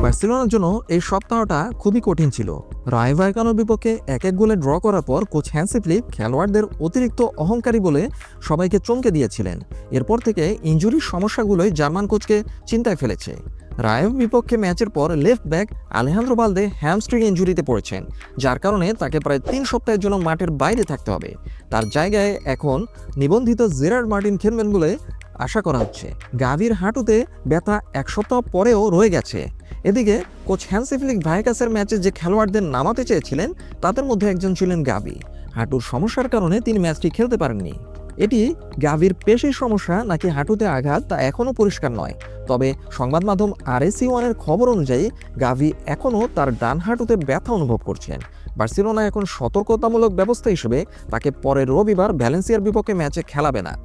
বার্সেলোনার জন্য এই সপ্তাহটা খুবই কঠিন ছিল। রায় ভাইকানোর বিপক্ষে 1-1 গোলে ড্র করার পর কোচ হ্যান্সি ফ্লিক খেলোয়াড়দের অতিরিক্ত অহংকারী বলে সবাইকে চমকে দিয়েছিলেন। এরপর থেকে ইনজুরির সমস্যাগুলোই জার্মান কোচকে চিন্তায় ফেলেছে। রায়ের বিপক্ষে ম্যাচের পর left back Alejandro Balde hamstring ইনজুরিতে পড়েছেন, যার কারণে তাকে প্রায় 3 সপ্তাহের জন্য মাঠের বাইরে থাকতে হবে। তার জায়গায় এখন নিবন্ধিত জেরার্ড মার্টিন খেলবেন বলে আশা করা হচ্ছে। গাভির হাঁটুতে ব্যথা 1 সপ্তাহ পরেও রয়ে গেছে। এদিকে কোচ হ্যান্সি ফ্লিক ভাইকাসের ম্যাচে যে খেলোয়াড়দের নামাতে চেয়েছিলেন তাদের মধ্যে একজন ছিলেন গাভি। হাঁটুর সমস্যার কারণে তিনি ম্যাচটি খেলতে পারেননি। এটি গাভির পেশির সমস্যা নাকি হাঁটুতে আঘাত তা এখনও পরিষ্কার নয়। তবে সংবাদ মাধ্যম RSC1-এর খবর অনুযায়ী গাভি এখনও তার ডান হাঁটুতে ব্যথা অনুভব করছেন। বার্সেলোনা এখন সতর্কতামূলক ব্যবস্থা হিসেবে তাকে পরের রবিবার ভ্যালেন্সিয়ার বিপক্ষে ম্যাচে খেলাবে না।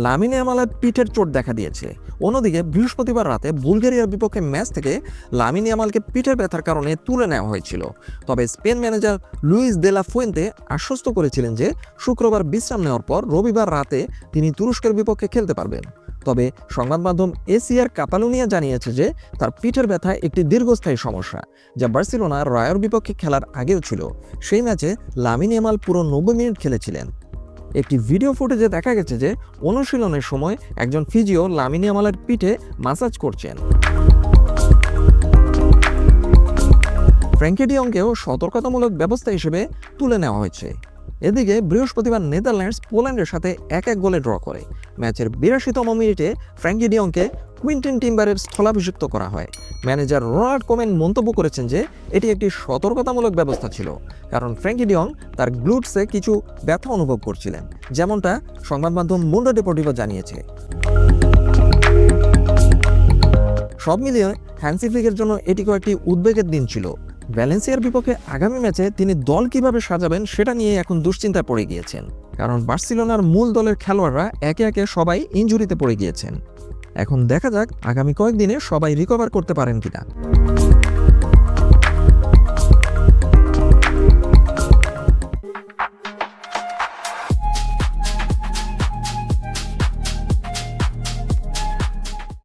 লামিন ইয়ামালের পিঠের চোট দেখা দিয়েছে। অন্যদিকে বৃহস্পতিবার রাতে বুলগেরিয়ার বিপক্ষে ম্যাচ থেকে লামিন ইয়ামালকে পিঠের ব্যথার কারণে তুলে নেওয়া হয়েছিল। তবে Spain manager Luis de la Fuente আশ্বস্ত করেছিলেন যে শুক্রবার বিশ্রাম নেওয়ার পর রবিবার রাতে তিনি তুরস্কের বিপক্ষে খেলতে পারবেন। তবে সংবাদ মাধ্যম এসিআর কাতালুনিয়া জানিয়েছে যে তার পিঠের ব্যথা একটি দীর্ঘস্থায়ী সমস্যা, যা বার্সেলোনা রায়ের বিপক্ষে খেলার আগেও ছিল। সেই ম্যাচে লামিন ইয়ামাল পুরো 90 মিনিট খেলেছিলেন। একটি ভিডিও ফুটেজে দেখা গেছে যে অনুশীলনের সময় একজন ফিজিও লামিন ইয়ামালের পিঠে মাসাজ করছেন। ফ্র্যাঙ্কি ডিয়ংকেও সতর্কতামূলক ব্যবস্থা হিসেবে তুলে নেওয়া হয়েছে। এদিকে বৃহস্পতিবার নেদারল্যান্ডস পোল্যান্ডের সাথে 1-1 গোলে ড্র করে। ম্যাচের 82তম মিনিটে ফ্র্যাঙ্কি ডিয়ংকে কুইন্টেন টিম্বারের স্থলাভিষিক্ত করা হয়। ম্যানেজার রোনাল্ড কোমেন মন্তব্য করেছেন যে এটি একটি সতর্কতামূলক ব্যবস্থা ছিল, কারণ ফ্র্যাঙ্কি ডিয়ং তার গ্লুটসে কিছু ব্যথা অনুভব করছিলেন, যেমনটা সংবাদ মাধ্যম মুন্ডো ডেপোর্টিভো জানিয়েছে। সব মিলিয়ে হ্যান্সি ফ্লিকের জন্য এটি কয়েকটি উদ্বেগের দিন ছিল। ভ্যালেন্সিয়ার বিপক্ষে আগামী ম্যাচে তিনি দল কিভাবে সাজাবেন সেটা নিয়ে এখন দুশ্চিন্তায় পড়ে গিয়েছেন, কারণ বার্সেলোনার মূল দলের খেলোয়াড়রা একে একে সবাই ইনজুরিতে পড়ে গিয়েছেন। এখন দেখা যাক আগামী কয়েকদিনে সবাই রিকভার করতে পারেন কিনা।